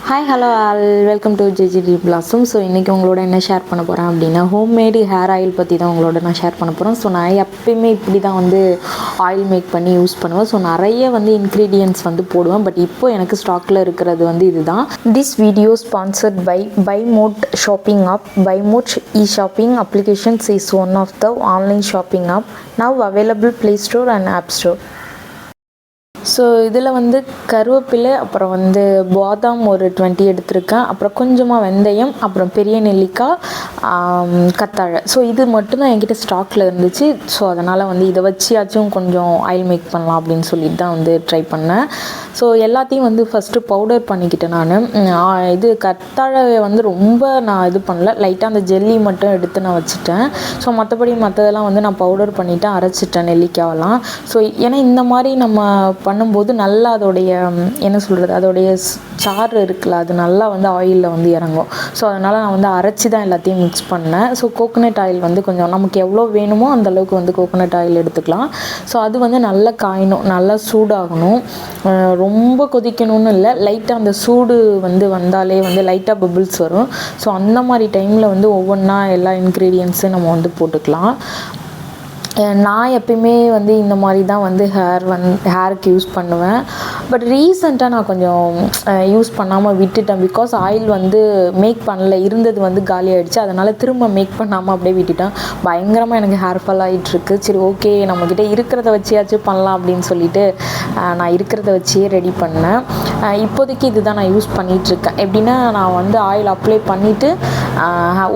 Hi hello all welcome to ஜெஜிடி blossom. So இன்றைக்கி உங்களோட என்ன ஷேர் பண்ண போகிறேன் அப்படின்னா ஹோம்மேடு ஹேர் ஆயில் பற்றி தான் உங்களோட நான் ஷேர் பண்ண போகிறேன். ஸோ நான் எப்பயுமே இப்படி தான் ஆயில் மேக் பண்ணி யூஸ் பண்ணுவேன். ஸோ நிறைய இன்க்ரீடியன்ட்ஸ் போடுவேன். பட் இப்போ எனக்கு ஸ்டாக்கில் இருக்கிறது இதுதான். This video sponsored by Mod shopping app. By Mod e-shopping applications is one of the online shopping app now available Play Store and App Store. So இதில் கருவேப்பிலை, அப்புறம் பாதாம் ஒரு 20 எடுத்திருக்கேன், அப்புறம் கொஞ்சமாக வெந்தயம், அப்புறம் பெரிய நெல்லிக்காய், கத்தாழை. ஸோ இது மட்டும்தான் என்கிட்ட ஸ்டாக்கில் இருந்துச்சு. ஸோ அதனால் இதை வச்சியாச்சும் கொஞ்சம் ஆயில் மேக் பண்ணலாம் அப்படின்னு சொல்லிட்டு தான் ட்ரை பண்ணேன். ஸோ எல்லாத்தையும் ஃபஸ்ட்டு பவுடர் பண்ணிக்கிட்டேன். நான் இது கத்தாழையை ரொம்ப நான் இது பண்ணல, லைட்டாக அந்த ஜெல்லி மட்டும் எடுத்து நான் வச்சுட்டேன். ஸோ மற்றதெல்லாம் நான் பவுடர் பண்ணிவிட்டு அரைச்சிட்டேன் நெல்லிக்காயெல்லாம். ஸோ ஏன்னா இந்த மாதிரி நம்ம பண்ணும்போது நல்லா அதோடைய என்ன சொல்கிறது, அதோடைய சாறு இருக்குல்ல, அது நல்லா ஆயிலில் இறங்கும். ஸோ அதனால் நான் அரைச்சி தான் எல்லாத்தையும் மிக்ஸ் பண்ணேன். ஸோ கோகோனட் ஆயில் கொஞ்சம் நமக்கு எவ்வளோ வேணுமோ அந்தளவுக்கு கோகோனட் ஆயில் எடுத்துக்கலாம். ஸோ அது நல்லா காயணும், நல்லா சூடாகணும், ரொம்ப கொதிக்கணும்னு இல்லை, லைட்டாக அந்த சூடு வந்தாலே லைட்டாக பபிள்ஸ் வரும். ஸோ அந்த மாதிரி டைமில் ஒவ்வொன்றா எல்லா இன்க்ரீடியன்ஸும் நம்ம போட்டுக்கலாம். நான் எப்பயுமே இந்த மாதிரி தான் ஹேருக்கு யூஸ் பண்ணுவேன். பட் ரீசெண்டாக நான் கொஞ்சம் யூஸ் பண்ணாமல் விட்டுட்டேன். பிகாஸ் ஆயில் மேக் பண்ணல, இருந்தது காலி ஆகிடுச்சு. அதனால் திரும்ப மேக் பண்ணாமல் அப்படியே விட்டுட்டேன். பயங்கரமாக எனக்கு ஹேர் ஃபால் ஆகிட்டுருக்கு. சரி ஓகே, நம்மக்கிட்ட இருக்கிறத வச்சியாச்சும் பண்ணலாம் அப்படின்னு சொல்லிட்டு நான் இருக்கிறத வச்சே ரெடி பண்ணேன். இப்போதைக்கு இதுதான் நான் யூஸ் பண்ணிகிட்ருக்கேன். எப்படின்னா நான் ஆயில் அப்ளை பண்ணிவிட்டு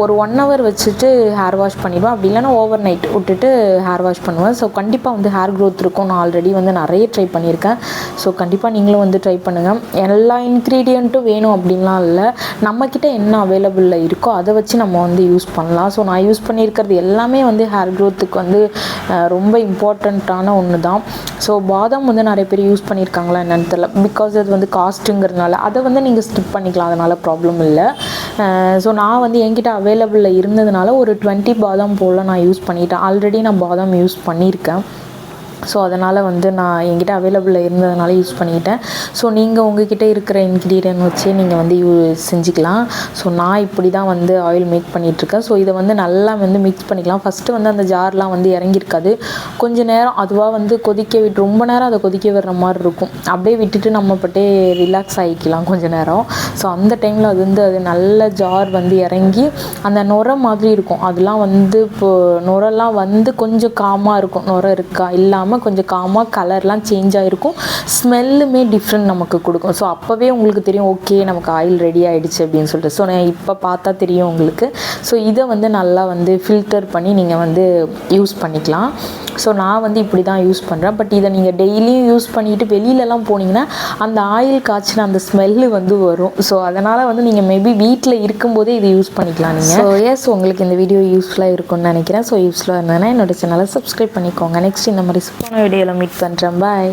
ஒரு 1 hour வச்சுட்டு ஹேர் வாஷ் பண்ணிடுவேன். அப்படி இல்லைன்னா ஓவர் நைட் விட்டுட்டு ஹேர் வாஷ் பண்ணுவேன். ஸோ கண்டிப்பாக ஹேர் க்ரோத் இருக்கும். நான் ஆல்ரெடி நிறைய ட்ரை பண்ணியிருக்கேன். ஸோ கண்டிப்பாக நீங்களும் ட்ரை பண்ணுங்கள். எல்லா இன்க்ரீடியண்ட்டும் வேணும் அப்படின்லாம் இல்லை, நம்மக்கிட்ட என்ன அவைலபிளில் இருக்கோ அதை வச்சு நம்ம யூஸ் பண்ணலாம். ஸோ நான் யூஸ் பண்ணியிருக்கிறது எல்லாமே ஹேர் க்ரோத்துக்கு ரொம்ப இம்பார்ட்டண்ட்டான ஒன்று தான். ஸோ பாதாம் நிறைய பேர் யூஸ் பண்ணியிருக்காங்களா என்னன்னு தெரியல. பிகாஸ் அது காஸ்ட்டுங்கிறதுனால அதை நீங்கள் ஸ்கிப் பண்ணிக்கலாம், அதனால் ப்ராப்ளம் இல்லை. ஸோ நான் என்கிட்ட அவைலபிளில் இருந்ததுனால ஒரு 20 பாதாம் போல் நான் யூஸ் பண்ணிட்டேன். ஆல்ரெடி நான் பாதாம் யூஸ் பண்ணியிருக்கேன். ஸோ அதனால் நான் என்கிட்ட அவைலபிளில் இருந்ததுனால யூஸ் பண்ணிக்கிட்டேன். ஸோ நீங்கள் உங்ககிட்ட இருக்கிற இன்க்ரீடியன்ட் வச்சு நீங்கள் செஞ்சுக்கலாம். ஸோ நான் இப்படி தான் ஆயில் மேக் பண்ணிகிட்ருக்கேன். ஸோ இதை நல்லா மிக்ஸ் பண்ணிக்கலாம். ஃபஸ்ட்டு அந்த ஜார்லாம் இறங்கியிருக்காது. கொஞ்சம் நேரம் அதுவாக கொதிக்க விட்டு, ரொம்ப நேரம் அதை கொதிக்க விடுற மாதிரி இருக்கும். அப்படியே விட்டுட்டு நம்ம பட்டே ரிலாக்ஸ் ஆகிக்கலாம் கொஞ்சம் நேரம். ஸோ அந்த டைமில் அது நல்ல ஜார் இறங்கி அந்த நுரை மாதிரி இருக்கும். அதெல்லாம் இப்போது நுரெல்லாம் கொஞ்சம் காமாக இருக்கும். நுரை இருக்கா இல்லாமல் கொஞ்சம் காமாக, கலர்லாம் சேஞ்ச் ஆகிருக்கும், ஸ்மெல்லுமே டிஃப்ரெண்ட் நமக்கு கொடுக்கும். ஸோ அப்போவே உங்களுக்கு தெரியும், ஓகே நமக்கு ஆயில் ரெடி ஆகிடுச்சு அப்படின்னு சொல்லிட்டு. ஸோ நான் இப்போ பார்த்தா தெரியும் உங்களுக்கு. ஸோ இதை நல்லா ஃபில்டர் பண்ணி நீங்கள் யூஸ் பண்ணிக்கலாம். ஸோ நான் இப்படி தான் யூஸ் பண்ணுறேன். பட் இதை நீங்கள் டெய்லியும் யூஸ் பண்ணிவிட்டு வெளியிலலாம் போனீங்கன்னா அந்த ஆயில் காய்ச்சின அந்த ஸ்மெல்லு வரும். ஸோ அதனால் நீங்கள் மேபி வீட்டில் இருக்கும்போதே இதை யூஸ் பண்ணிக்கலாம் நீங்கள். ஸோ எஸ், உங்களுக்கு இந்த வீடியோ யூஸ்ஃபுல்லாக இருக்கும்னு நினைக்கிறேன். ஸோ யூஸ்ஃபுல்லாக இருந்ததுன்னா என்னோட சேனலை சப்ஸ்கிரைப் பண்ணிக்கோங்க. நெக்ஸ்ட் இந்த மாதிரி சூப்பரான வீடியோவில் மீட் பண்ணுறேன். பாய்.